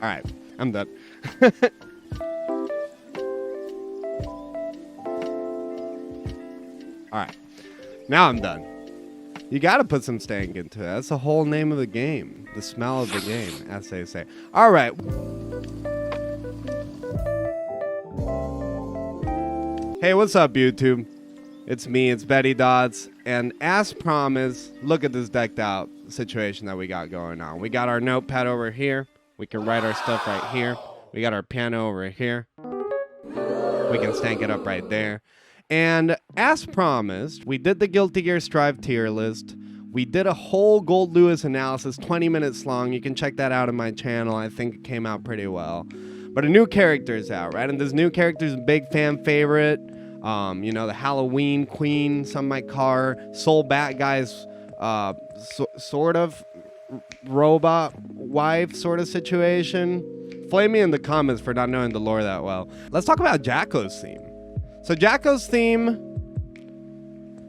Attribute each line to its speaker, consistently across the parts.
Speaker 1: All right, I'm done. All right, now I'm done. You got to put some stank into it. That's the whole name of the game. The smell of the game, as they say. All right. Hey, what's up, YouTube? It's me, it's Betty Dots. And as promised, look at this decked out situation that we got going on. We got our notepad over here. We can write our stuff right here. We got our piano over here. We can stank it up right there. And as promised, we did the Guilty Gear Strive tier list. We did a whole Gold Lewis analysis, 20 minutes long. You can check that out on my channel. I think it came out pretty well. But a new character is out, right? And this new character is a big fan favorite. You know, the Halloween queen, some might call her. Soul Bat Guy's sort of robot wife sort of situation. Flame me in the comments for not knowing the lore that well. Let's talk about Jacko's theme. So Jacko's theme,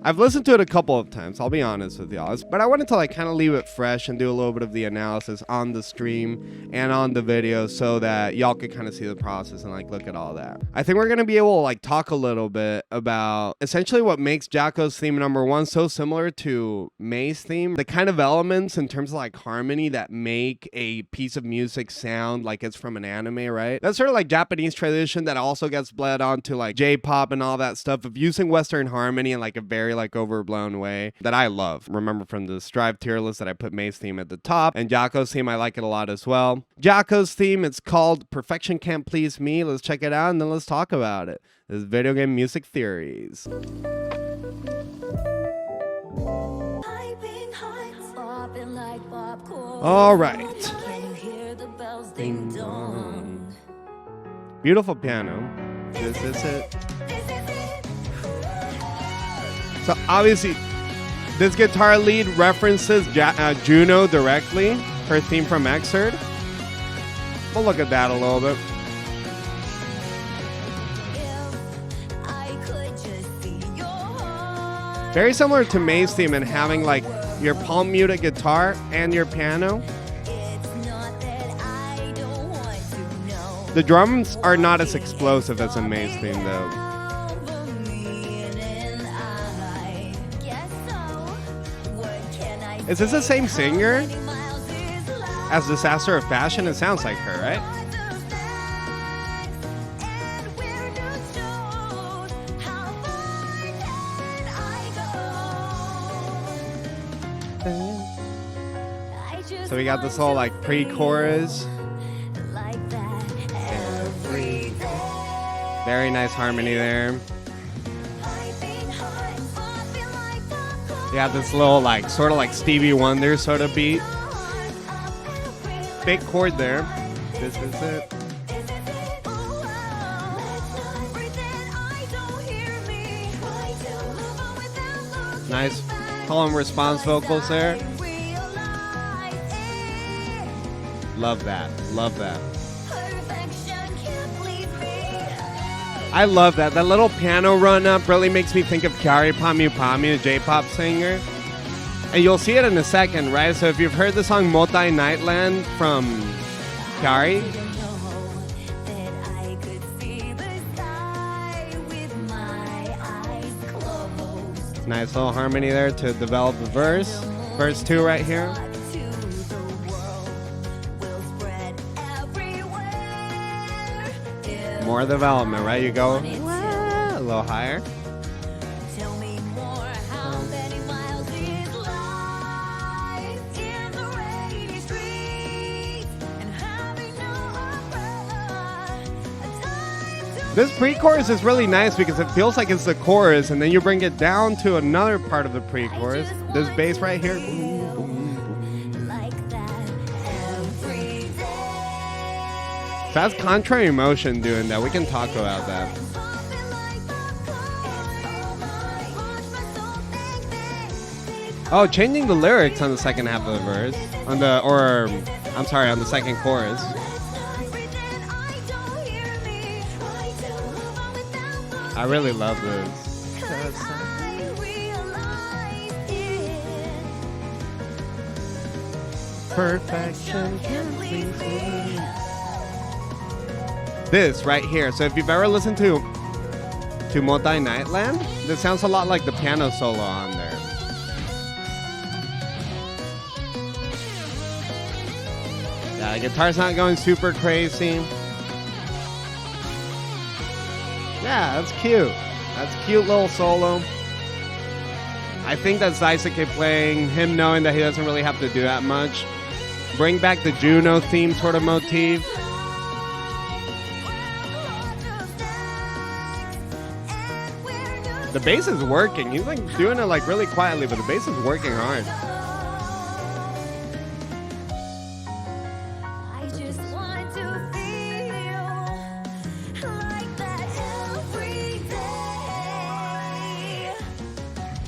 Speaker 1: I've listened to it a couple of times, I'll be honest with y'all. But I wanted to like kind of leave it fresh and do a little bit of the analysis on the stream and on the video so that y'all could kind of see the process and like look at all that. I think we're going to be able to like talk a little bit about essentially what makes Jacko's theme #1 so similar to May's theme. The kind of elements in terms of like harmony that make a piece of music sound like it's from an anime, right? That's sort of like Japanese tradition that also gets bled onto like J-pop and all that stuff of using Western harmony in like a very like overblown way that I love. Remember from the Strive tier list that I put May's theme at the top, and Jacko's theme, I like it a lot as well. Jacko's theme, it's called Perfection Can't Please Me. Let's check it out and then let's talk about it. This is Video Game Music Theories. All right. Ding dong. Beautiful piano. This is it. So obviously, this guitar lead references Juno directly, her theme from Xrd. We'll look at that a little bit. Very similar to May's theme in having like your palm muted guitar and your piano. The drums are not as explosive as in May's theme though. Is this the same singer as Disaster of Fashion? It sounds like her, right? So we got this whole like pre-chorus. Very nice harmony there. You got this little like sort of like Stevie Wonder sort of beat. Big chord there. This is it. Nice call and response vocals there. Love that. Love that. I love that. That little piano run up really makes me think of Kyary Pamyu Pamyu, a J-pop singer. And you'll see it in a second, right? So if you've heard the song Motai Nightland from Kyary, nice little harmony there to develop the verse. Verse 2 right here. More development, right? You go a little higher. This pre-chorus is really nice because it feels like it's the chorus, and then you bring it down to another part of the pre-chorus. This bass right here. So that's contrary motion doing that. We can talk about that. Oh, changing the lyrics on the second half of the verse. On the second chorus. I really love this. Perfection can please me. this right here. So if you've ever listened to Motai Nightland, this sounds a lot like the piano solo on there. Yeah, the guitar's not going super crazy. Yeah, that's cute. That's a cute little solo. I think that's Daisuke playing, him knowing that he doesn't really have to do that much. Bring back the Juno theme sort of motif. The bass is working. He's like doing it like really quietly, but the bass is working hard.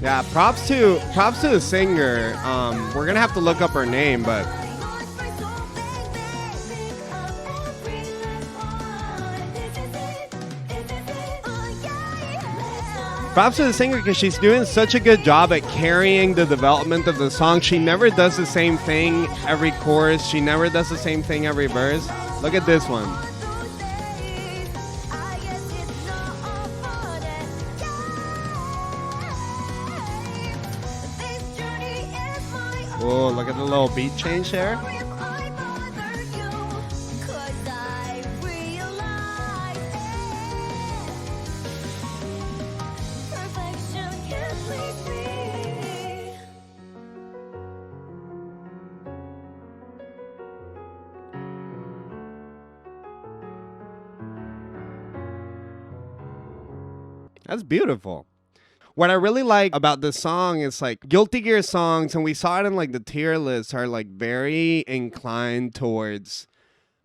Speaker 1: Yeah, props to the singer. We're gonna have to look up her name, but props to the singer because she's doing such a good job at carrying the development of the song. She never does the same thing every chorus. She never does the same thing every verse. Look at this one. Whoa, look at the little beat change there. That's beautiful. What I really like about this song is like Guilty Gear songs, and we saw it in like the tier list, are like very inclined towards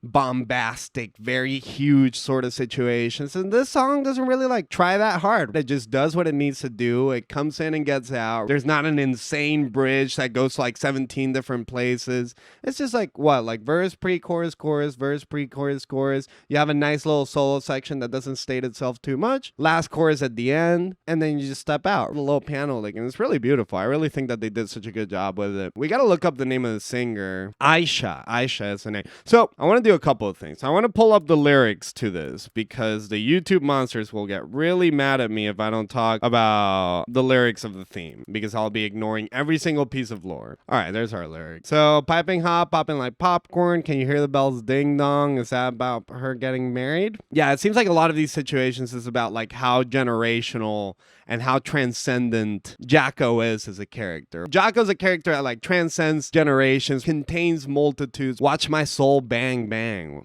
Speaker 1: bombastic, very huge sort of situations. And this song doesn't really like try that hard. It just does what it needs to do. It comes in and gets out. There's not an insane bridge that goes to like 17 different places. It's just like what? Like verse, pre-chorus, chorus, verse, pre-chorus, chorus. You have a nice little solo section that doesn't state itself too much. Last chorus at the end, and then you just step out. A little piano lick, and it's really beautiful. I really think that they did such a good job with it. We gotta look up the name of the singer. Aisha is the name. So I want to do a couple of things. I want to pull up the lyrics to this because the YouTube monsters will get really mad at me if I don't talk about the lyrics of the theme, because I'll be ignoring every single piece of lore. All right, there's our lyrics. So piping hot, popping like popcorn. Can you hear the bells ding dong? Is that about her getting married? Yeah, it seems like a lot of these situations is about like how generational and how transcendent Jacko is as a character. Jacko's a character that like transcends generations, contains multitudes. Watch my soul bang bang.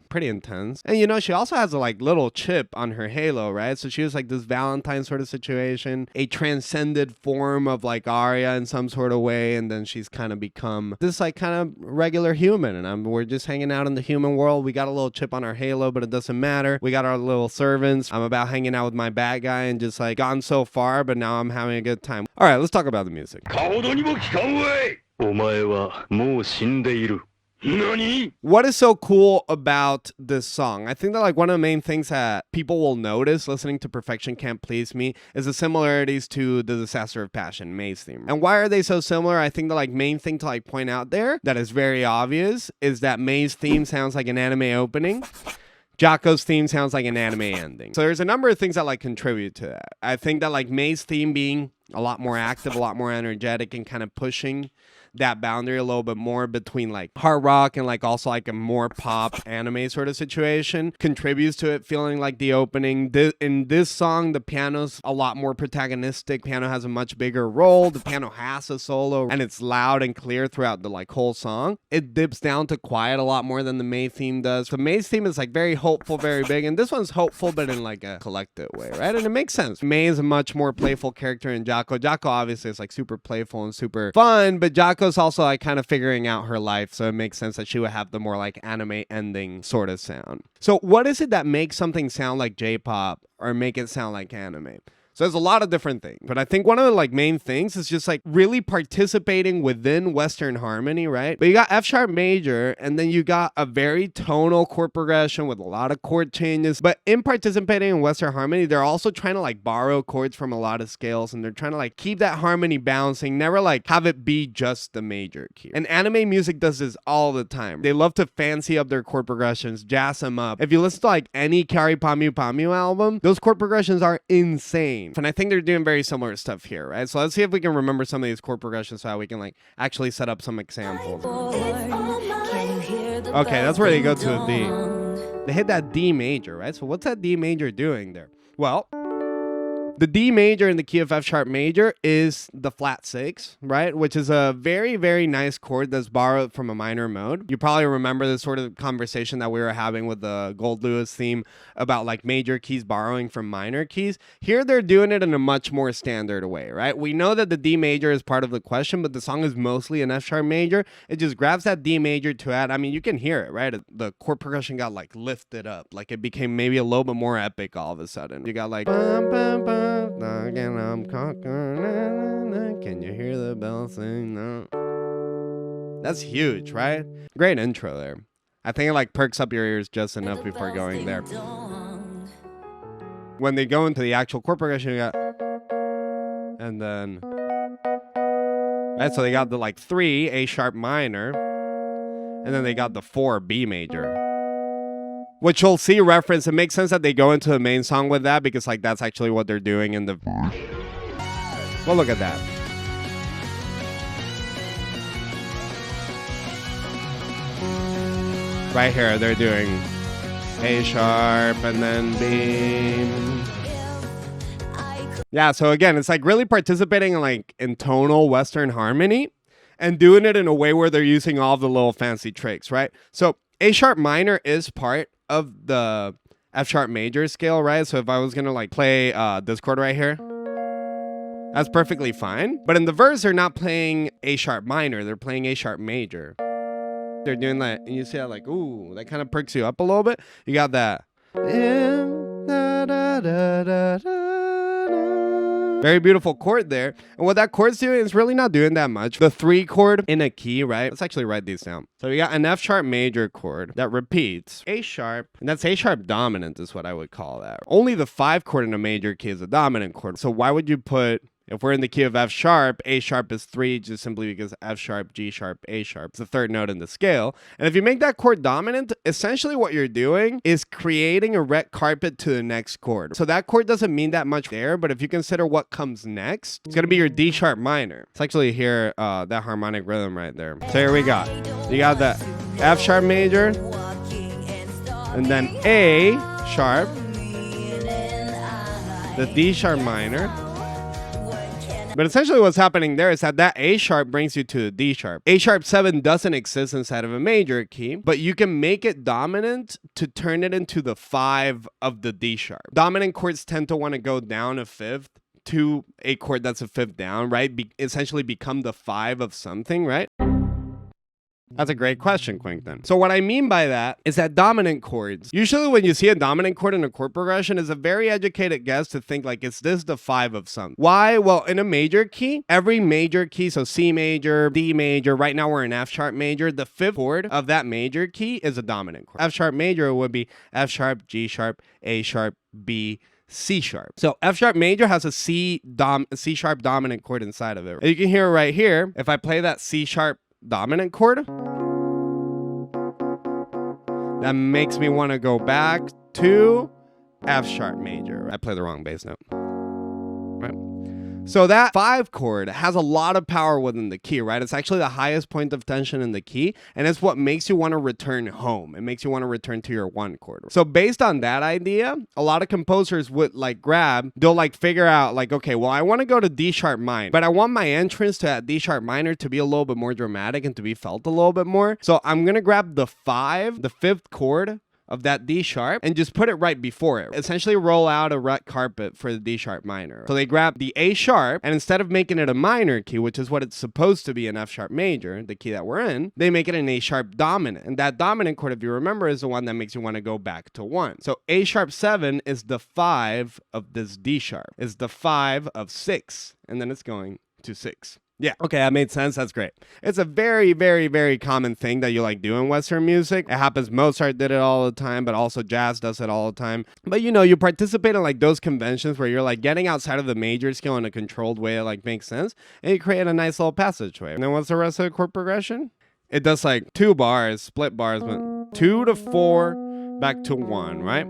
Speaker 1: Pretty intense. And you know, she also has a like little chip on her halo, right? So she was like this Valentine sort of situation, a transcended form of like Arya in some sort of way, and then she's kind of become this like kind of regular human, and we're just hanging out in the human world. We got a little chip on our halo, but it doesn't matter. We got our little servants. I'm about hanging out with my bad guy and just like gone so far, but now I'm having a good time. All right, let's talk about the music. What is so cool about this song? I think that like one of the main things that people will notice listening to Perfection Can't Please Me is the similarities to the Disaster of Passion, May's theme. And why are they so similar? I think the like main thing to like point out there that is very obvious is that May's theme sounds like an anime opening. Jocko's theme sounds like an anime ending. So there's a number of things that like contribute to that. I think that like May's theme being a lot more active, a lot more energetic, and kind of pushing that boundary a little bit more between like hard rock and like also like a more pop anime sort of situation contributes to it feeling like the opening. In this song, the piano's a lot more protagonistic. Piano has a much bigger role. The piano has a solo, and it's loud and clear throughout the like whole song. It dips down to quiet a lot more than the May theme does. The May's theme is like very hopeful, very big, and this one's hopeful but in like a collective way, right? And it makes sense. May is a much more playful character in Jocko. Jocko obviously is like super playful and super fun, but Jocko's also like kind of figuring out her life, so it makes sense that she would have the more like anime ending sort of sound. So what is it that makes something sound like J-pop or make it sound like anime? So there's a lot of different things. But I think one of the like main things is just like really participating within Western harmony, right? But you got F sharp major, and then you got a very tonal chord progression with a lot of chord changes. But in participating in Western harmony, they're also trying to like borrow chords from a lot of scales, and they're trying to like keep that harmony bouncing, never like have it be just the major key. And anime music does this all the time. They love to fancy up their chord progressions, jazz them up. If you listen to like any Kari Pamu Pamu album, those chord progressions are insane. And I think they're doing very similar stuff here, right? So let's see if we can remember some of these chord progressions so that we can like actually set up some examples. Okay, that's where they go to a D. They hit that D major, right? So what's that D major doing there? Well, the D major in the key of F sharp major is the flat 6, right? Which is a very, very nice chord that's borrowed from a minor mode. You probably remember this sort of conversation that we were having with the Gold Lewis theme about like major keys borrowing from minor keys. Here they're doing it in a much more standard way, right? We know that the D major is part of the question, but the song is mostly an F sharp major. It just grabs that D major to add. I mean, you can hear it, right? The chord progression got like lifted up. Like it became maybe a little bit more epic all of a sudden. You got like bum, bum, bum. Again, I'm conquering. Can you hear the bell sing? No. That's huge, right? Great intro there. I think it like perks up your ears just enough before going there. When they go into the actual chord progression, you got, and then, right? So they got the like 3 A sharp minor, and then they got the 4 B major. Which you'll see reference. It makes sense that they go into the main song with that because like that's actually what they're doing in the... Well, look at that. Right here, they're doing A sharp and then B. Yeah, so again, it's like really participating in like in tonal Western harmony and doing it in a way where they're using all of the little fancy tricks, right? So A sharp minor is part of the F sharp major scale, right? So if I was gonna like play this chord right here, that's perfectly fine. But in the verse, they're not playing A sharp minor, they're playing A sharp major. They're doing that, and you see that like, ooh, that kind of perks you up a little bit. You got that. Very beautiful chord there. And what that chord's doing is really not doing that much. The 3 chord in a key, right? Let's actually write these down. So we got an F sharp major chord that repeats A sharp, and that's A sharp dominant is what I would call that. Only the 5 chord in a major key is a dominant chord. So why would you put... If we're in the key of F sharp, A sharp is 3 just simply because F sharp, G sharp, A sharp. It's the 3rd note in the scale. And if you make that chord dominant, essentially what you're doing is creating a red carpet to the next chord. So that chord doesn't mean that much there, but if you consider what comes next, it's going to be your D sharp minor. Let's actually hear that harmonic rhythm right there. So here we got. You got the F sharp major, and then A sharp, the D sharp minor. But essentially what's happening there is that A sharp brings you to the D sharp. A sharp 7 doesn't exist inside of a major key, but you can make it dominant to turn it into the 5 of the D sharp. Dominant chords tend to want to go down a 5th to a chord that's a 5th down, right? Essentially become the 5 of something, right? That's a great question, Quinkton. So what I mean by that is that dominant chords, usually when you see a dominant chord in a chord progression, is a very educated guess to think like, is this the 5 of something? Why? Well, in a major key, every major key, so C major, D major, right now we're in F sharp major, the 5th chord of that major key is a dominant chord. F sharp major would be F sharp, G sharp, A sharp, B, C sharp. So F sharp major has a C sharp dominant chord inside of it. And you can hear right here, if I play that C sharp dominant chord, that makes me want to go back to F sharp major. I play the wrong bass note. Right. So that 5 chord has a lot of power within the key, right? It's actually the highest point of tension in the key, and it's what makes you want to return home. It makes you want to return to your 1 chord. So based on that idea, a lot of composers would like they'll like figure out like, okay, well, I want to go to D sharp minor, but I want my entrance to that D sharp minor to be a little bit more dramatic and to be felt a little bit more. So I'm going to grab the 5, the 5th chord of that D sharp and just put it right before it. Essentially roll out a red carpet for the D sharp minor. So they grab the A sharp, and instead of making it a minor key, which is what it's supposed to be in F sharp major, the key that we're in, they make it an A sharp dominant. And that dominant chord, if you remember, is the one that makes you want to go back to 1. So A sharp 7 is the 5 of this D sharp. Is the 5 of 6, and then it's going to 6. Yeah, okay, that made sense. That's great. It's a very, very, very common thing that you like do in Western music. It happens. Mozart did it all the time, but also jazz does it all the time. But you know, you participate in like those conventions where you're like getting outside of the major scale in a controlled way that like makes sense, and you create a nice little passageway. And then what's the rest of the chord progression? It does like 2 bars, split bars, but 2 to 4, back to 1, right?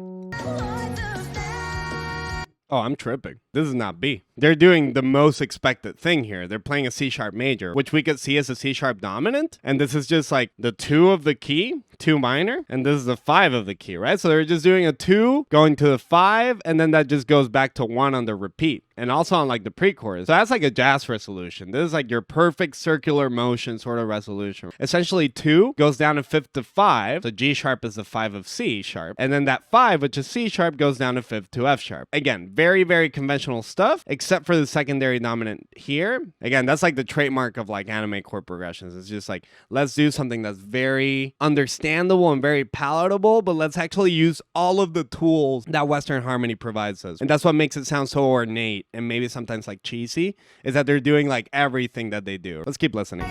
Speaker 1: Oh, I'm tripping. This is not B. They're doing the most expected thing here. They're playing a C sharp major, which we could see as a C sharp dominant. And this is just like the 2 of the key, 2 minor, and this is the 5 of the key, right? So they're just doing a 2, going to the 5, and then that just goes back to 1 on the repeat. And also on like the pre-chorus. So that's like a jazz resolution. This is like your perfect circular motion sort of resolution. Essentially 2 goes down a 5th to 5. So G sharp is the 5 of C sharp. And then that 5, which is C sharp, goes down a 5th to F sharp. Again, very, very conventional stuff, except for the secondary dominant here. Again, that's like the trademark of like anime chord progressions. It's just like, let's do something that's very understandable and very palatable, but let's actually use all of the tools that Western harmony provides us. And that's what makes it sound so ornate and maybe sometimes like cheesy, is that they're doing like everything that they do. Let's keep listening.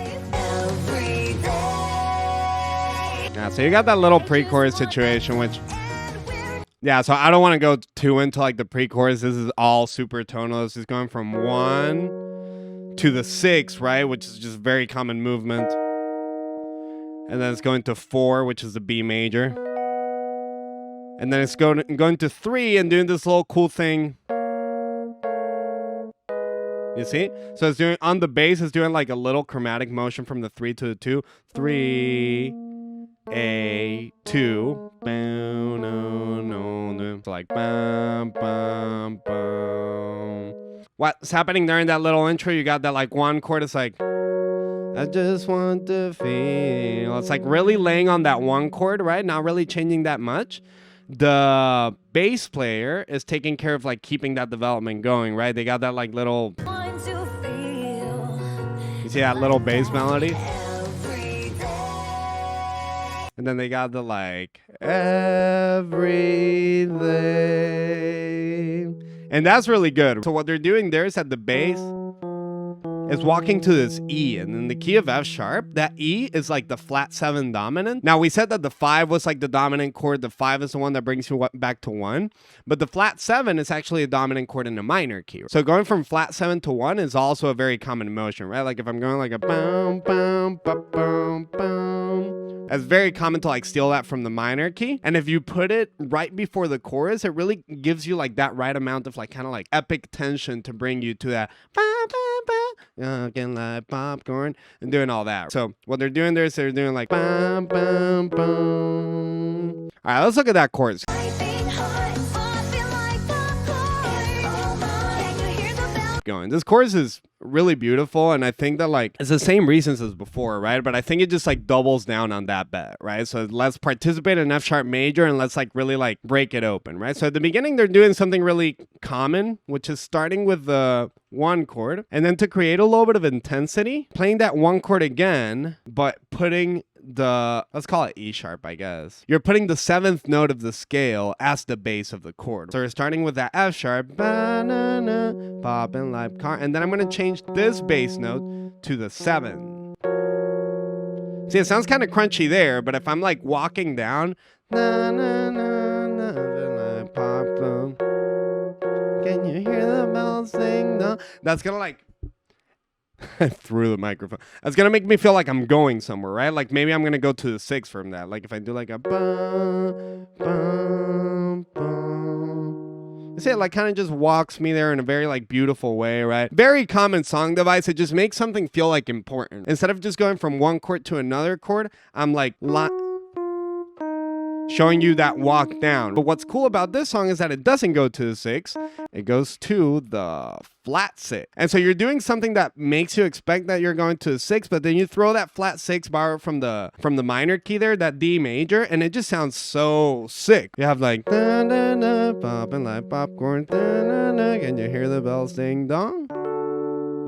Speaker 1: Yeah, so you got that little pre-chorus situation, which... yeah, so I don't want to go too into like the pre-chorus. This is all super tonal. This is going from 1 to the 6, right? Which is just very common movement. And then it's going to 4, which is the B major. And then it's going to 3 and doing this little cool thing. You see? So it's doing, on the bass, it's doing like a little chromatic motion from the 3 to the 2. 3, A, 2. So like bum, bum, bum. What's happening there in that little intro? You got that like 1 chord. It's like, I just want to feel. It's like really laying on that 1 chord, right? Not really changing that much. The bass player is taking care of like keeping that development going, right? They got that like little, you see that little bass melody? And then they got the like, everything. And that's really good. So what they're doing there is that the bass is walking to this E, and in the key of F sharp, that E is like the flat 7 dominant. Now we said that the 5 was like the dominant chord. The 5 is the one that brings you back to 1, but the flat 7 is actually a dominant chord in a minor key. So going from flat 7 to 1 is also a very common motion, right? Like if I'm going like a boom, boom, boom, boom, boom, that's very common to like steal that from the minor key. And if you put it right before the chorus, it really gives you like that right amount of like kind of like epic tension to bring you to that getting like popcorn and doing all that. So what they're doing there is they're doing like bum, bum, bum. All right, let's look at that chorus. Going. This chorus is really beautiful, and I think that like it's the same reasons as before, right? But I think it just like doubles down on that bet, right? So let's participate in F sharp major and let's like really like break it open, right? So at the beginning they're doing something really common, which is starting with the 1 chord, and then to create a little bit of intensity, playing that 1 chord again, but putting the, let's call it E sharp, I guess. You're putting the 7th note of the scale as the base of the chord. So you're starting with that F sharp, banana, popping like car, and then I'm gonna change this bass note to the 7. See, it sounds kind of crunchy there, but if I'm like walking down, na, na, na, na, na, pop, boom. Can you hear the bells sing? No, that's gonna like. I threw the microphone. That's gonna make me feel like I'm going somewhere, right? Like maybe I'm gonna go to the 6 from that. Like if I do like a bum, bum, bum. You see, it like kind of just walks me there in a very like beautiful way, right? Very common song device. It just makes something feel like important. Instead of just going from 1 chord to another chord, I'm like showing you that walk down. But what's cool about this song is that it doesn't go to the 6, it goes to the flat 6. And so you're doing something that makes you expect that you're going to the 6, but then you throw that flat 6 borrowed from the minor key there, that D major, and it just sounds so sick. You have like popping like popcorn, and you hear the bells ding dong.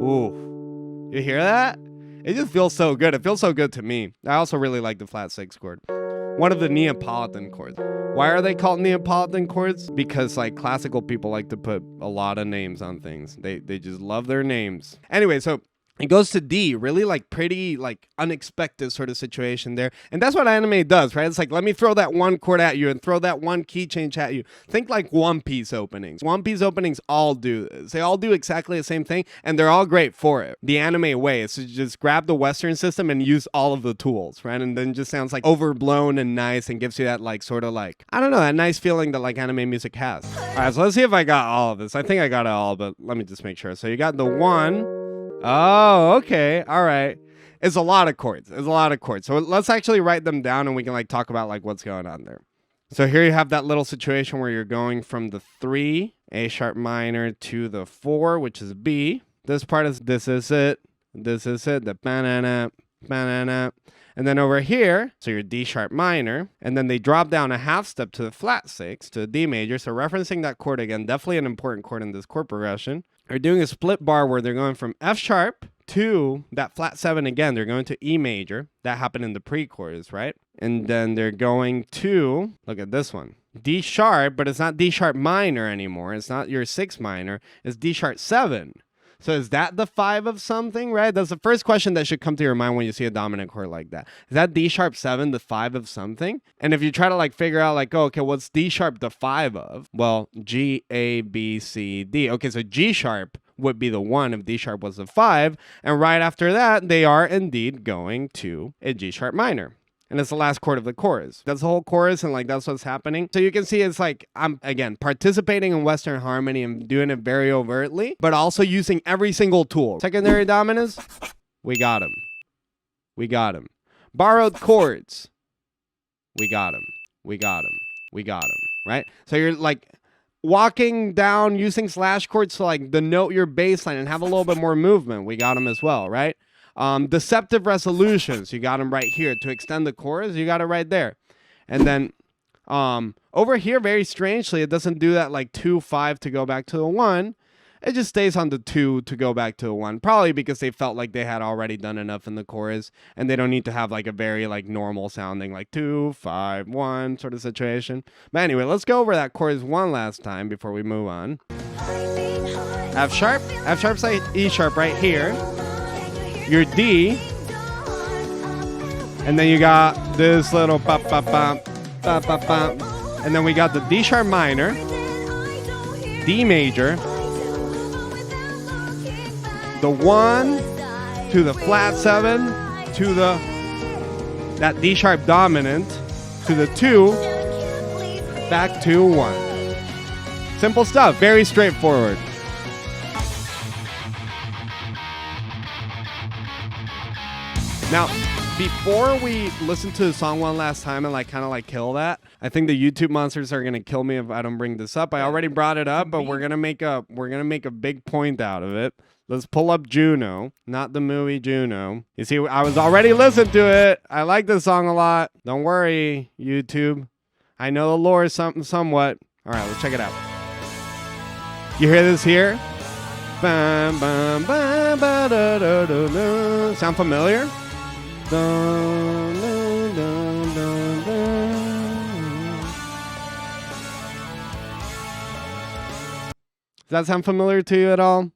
Speaker 1: Ooh, you hear that? It just feels so good. It feels so good to me. I also really like the flat 6 chord. One of the Neapolitan chords. Why are they called Neapolitan chords? Because like classical people like to put a lot of names on things. They just love their names. Anyway, so it goes to D, really like pretty like unexpected sort of situation there. And that's what anime does, right? It's like, let me throw that one chord at you and throw that one key change at you. Think like One Piece openings. One Piece openings all do this. They all do exactly the same thing, and they're all great for it. The anime way is to just grab the Western system and use all of the tools, right? And then just sounds like overblown and nice and gives you that like sort of like, I don't know, that nice feeling that like anime music has. All right, so let's see if I got all of this. I think I got it all, but let me just make sure. So you got the 1. Oh, okay. All right. It's a lot of chords. It's a lot of chords. So let's actually write them down and we can like talk about like what's going on there. So here you have that little situation where you're going from the 3, A sharp minor, to the 4, which is B. This part is this is it, the banana, banana. And then over here, so your D sharp minor, and then they drop down a half step to the flat 6, to the D major. So referencing that chord again, definitely an important chord in this chord progression. They're doing a split bar where they're going from F sharp to that flat 7 again. They're going to E major. That happened in the pre-chorus, right? And then they're going to, look at this one, D sharp, but it's not D sharp minor anymore. It's not your 6 minor. It's D sharp 7. So is that the 5 of something, right? That's the first question that should come to your mind when you see a dominant chord like that. Is that D sharp 7 the 5 of something? And if you try to like figure out like, oh, okay, what's D sharp the 5 of? Well, G, A, B, C, D. Okay, so G sharp would be the 1 if D sharp was the 5. And right after that, they are indeed going to a G sharp minor. And it's the last chord of the chorus. That's the whole chorus, and like that's what's happening. So you can see it's like I'm again participating in Western harmony and doing it very overtly, but also using every single tool. Secondary dominants, we got him. We got him. Borrowed chords, we got him. We got him. We got him. Right? So you're like walking down using slash chords to like denote your bass line and have a little bit more movement. We got him as well, right? Deceptive resolutions, you got them right here. To extend the chorus, you got it right there. And then over here, very strangely, it doesn't do that like 2, 5 to go back to the 1. It just stays on the 2 to go back to the 1. Probably because they felt like they had already done enough in the chorus and they don't need to have like a very like normal sounding like 2, 5, 1 sort of situation. But anyway, let's go over that chorus one last time before we move on. F sharp. F sharp's like E sharp right here. Your D, and then you got this little pop, pop, pop, pop, pop, pop, and then we got the D sharp minor, D major, the 1 to the flat 7 to that D sharp dominant to the 2 back to 1. Simple stuff, very straightforward. Now, before we listen to the song one last time and like kind of like kill that, I think the YouTube monsters are gonna kill me if I don't bring this up. I already brought it up, but we're gonna make a big point out of it. Let's pull up Juno, not the movie Juno. You see, I was already listening to it. I like this song a lot. Don't worry, YouTube. I know the lore somewhat. All right, let's check it out. You hear this here? Bam, bam, bam, ba, da, da, da, da. Sound familiar? Dun, dun, dun, dun, dun. Does that sound familiar to you at all?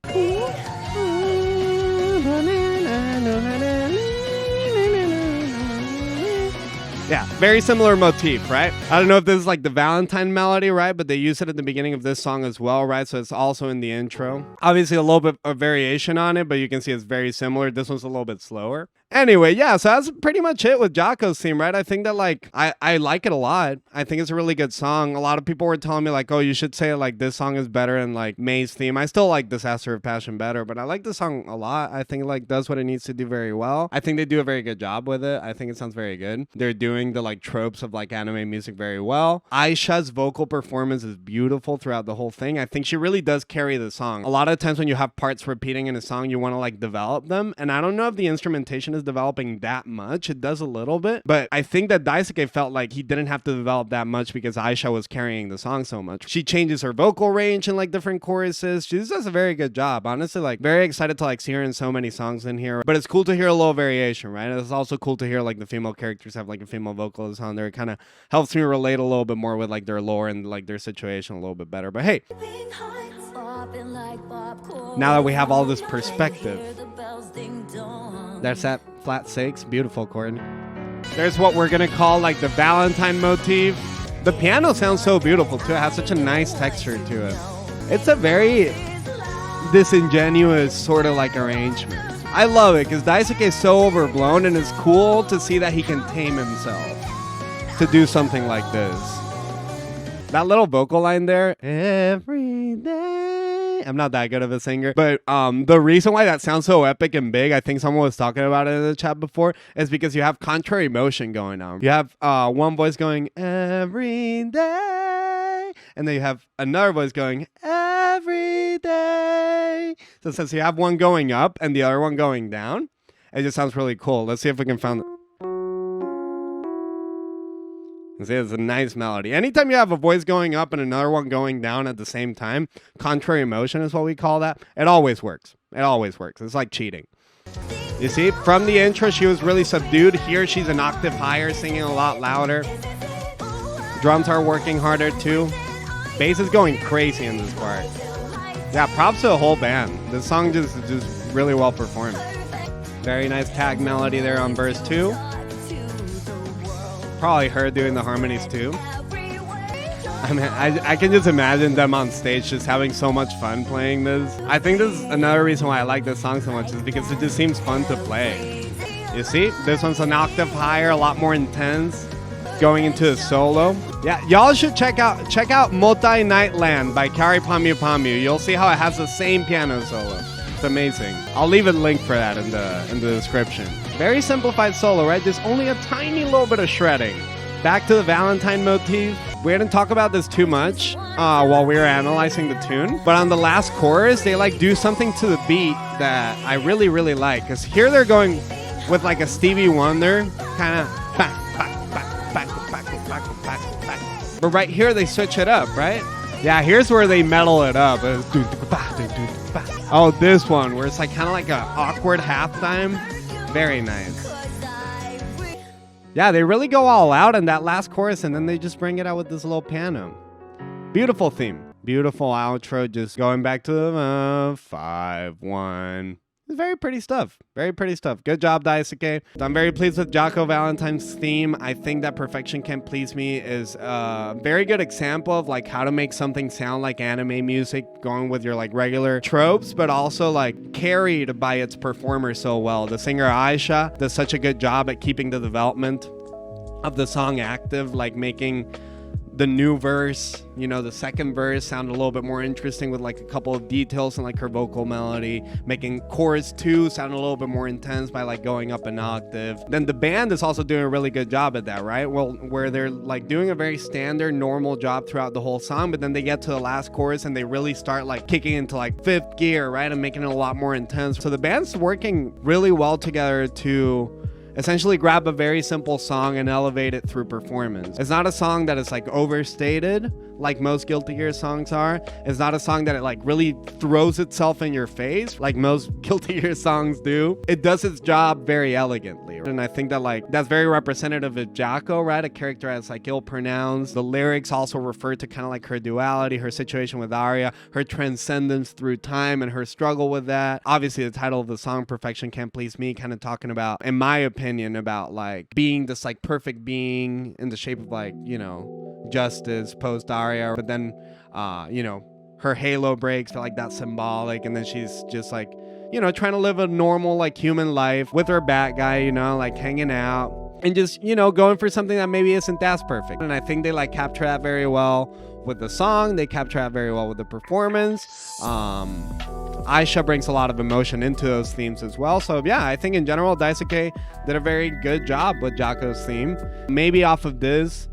Speaker 1: Yeah, very similar motif, right? I don't know if this is like the Valentine melody, right? But they use it at the beginning of this song as well, right? So it's also in the intro. Obviously a little bit of variation on it, but you can see it's very similar. This one's a little bit slower. Anyway, yeah, so that's pretty much it with Jocko's theme, right? I think that, like, I like it a lot. I think it's a really good song. A lot of people were telling me, like, oh, you should say, like, this song is better than, like, May's theme. I still like Disaster of Passion better, but I like the song a lot. I think it, like, does what it needs to do very well. I think they do a very good job with it. I think it sounds very good. They're doing the, like, tropes of, like, anime music very well. Aisha's vocal performance is beautiful throughout the whole thing. I think she really does carry the song. A lot of times when you have parts repeating in a song, you want to, like, develop them, and I don't know if the instrumentation is developing that much. It does a little bit, but I think that Daisuke felt like he didn't have to develop that much because Aisha was carrying the song so much. She changes her vocal range in, like, different choruses. She does a very good job. Honestly, like, very excited to, like, see her in so many songs in here, but it's cool to hear a little variation, right? It's also cool to hear, like, the female characters have, like, a female vocalist on there. It kind of helps me relate a little bit more with, like, their lore and, like, their situation a little bit better. But hey, now that we have all this perspective, there's that flat six, beautiful chord. There's what we're gonna call, like, the Valentine motif. The piano sounds so beautiful too. It has such a nice texture to it. It's a very disingenuous sort of, like, arrangement. I love it because Daisuke is so overblown, and it's cool to see that he can tame himself to do something like this. That little vocal line there, every day. I'm not that good of a singer, but the reason why that sounds so epic and big, I think someone was talking about it in the chat before, is because you have contrary motion going on. You have one voice going every day, and then you have another voice going every day. So since you have one going up and the other one going down, it just sounds really cool. Let's see if we can find. See, it's a nice melody. Anytime you have a voice going up and another one going down at the same time, contrary motion is what we call that. It always works. It always works. It's like cheating. You see, from the intro, she was really subdued. Here, she's an octave higher, singing a lot louder. Drums are working harder too. Bass is going crazy in this part. Yeah, props to the whole band. This song just really well performed. Very nice tag melody there on verse 2. Probably her doing the harmonies too. I mean, I can just imagine them on stage just having so much fun playing this. I think this is another reason why I like this song so much, is because it just seems fun to play. You see, this one's an octave higher, a lot more intense, going into a solo. Yeah, y'all should check out Motai Nightland by Kari Pamyu Pamyu. You'll see how it has the same piano solo. It's amazing. I'll leave a link for that in the description. Very simplified solo, right? There's only a tiny little bit of shredding. Back to the Valentine motif. We didn't talk about this too much while we were analyzing the tune, but on the last chorus, they, like, do something to the beat that I really, really like. Because here they're going with, like, a Stevie Wonder kind of back. But right here, they switch it up, right? Yeah, here's where they metal it up. Oh, this one, where it's, like, kind of like an awkward halftime. Very nice. Yeah, they really go all out in that last chorus, and then they just bring it out with this little piano. Beautiful theme. Beautiful outro, just going back to the 5-1. It's very pretty stuff. Very pretty stuff. Good job, Daisuke. I'm very pleased with Jocko Valentine's theme. I think that Perfection Can't Please Me is a very good example of, like, how to make something sound like anime music, going with your, like, regular tropes, but also, like, carried by its performer so well. The singer Aisha does such a good job at keeping the development of the song active, like making the new verse, you know, the second verse sound a little bit more interesting with, like, a couple of details and, like, her vocal melody, making chorus 2 sound a little bit more intense by, like, going up an octave. Then the band is also doing a really good job at that, right? Well, where they're, like, doing a very standard, normal job throughout the whole song, but then they get to the last chorus and they really start, like, kicking into, like, 5th gear, right? And making it a lot more intense. So the band's working really well together to essentially grab a very simple song and elevate it through performance. It's not a song that is, like, overstated like most Guilty Gear songs are. It's not a song that it, like, really throws itself in your face like most Guilty Gear songs do. It does its job very elegantly, and I think that, like, that's very representative of Jocko, right? A character that's, like, ill-pronounced. The lyrics also refer to kind of, like, her duality, her situation with Arya, her transcendence through time and her struggle with that. Obviously, the title of the song, Perfection Can't Please Me, kind of talking about, in my opinion, about, like, being this, like, perfect being in the shape of, like, you know, justice post Arya, but then you know, her halo breaks, like, that's symbolic, and then she's just, like, you know, trying to live a normal, like, human life with her bat guy, you know, like hanging out and just, you know, going for something that maybe isn't as perfect. And I think they like capture that very well with the song. They capture that very well with the performance. Aisha brings a lot of emotion into those themes as well. So yeah, I think in general, Daisuke did a very good job with Jaco's theme. Maybe off of this,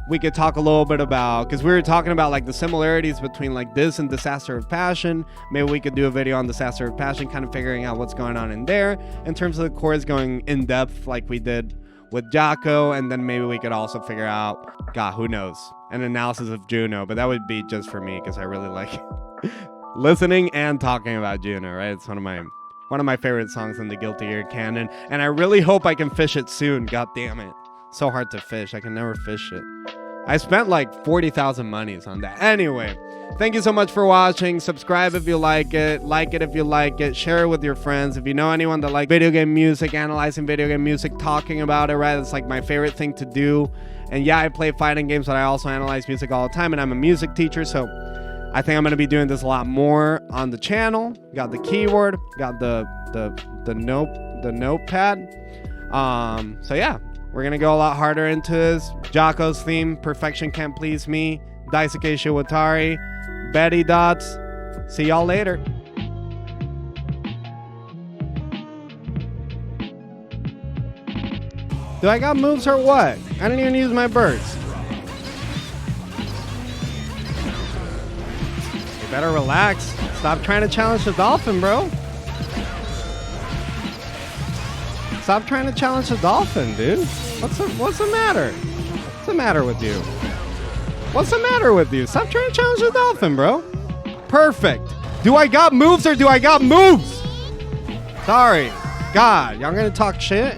Speaker 1: we could talk a little bit about, because we were talking about like the similarities between like this and Disaster of Passion. Maybe we could do a video on Disaster of Passion, kind of figuring out what's going on in there in terms of the chords, going in depth like we did with Jaco. And then maybe we could also figure out, God, who knows, an analysis of Juno. But that would be just for me, because I really like listening and talking about Juno, right? It's one of my favorite songs in the Guilty Gear canon, and I really hope I can fish it soon. God damn it. So hard to fish. I can never fish it. I spent like 40,000 monies on that. Anyway, thank you so much for watching. Subscribe if you like it if you like it, share it with your friends. If you know anyone that like video game music, analyzing video game music, talking about it, right? It's like my favorite thing to do. And yeah, I play fighting games, but I also analyze music all the time, and I'm a music teacher, so I think I'm going to be doing this a lot more on the channel. Got the keyboard, got the notepad. So yeah, we're going to go a lot harder into this. Jaco's theme, Perfection Can't Please Me, Daisuke Shiwatari, Betty Dots. See y'all later. Do I got moves or what? I didn't even use my burst. You better relax. Stop trying to challenge the dolphin, bro. Stop trying to challenge the dolphin, dude. What's the matter? What's the matter with you? What's the matter with you? Stop trying to challenge the dolphin, bro. Perfect. Do I got moves or do I got moves? Sorry. God, y'all gonna talk shit?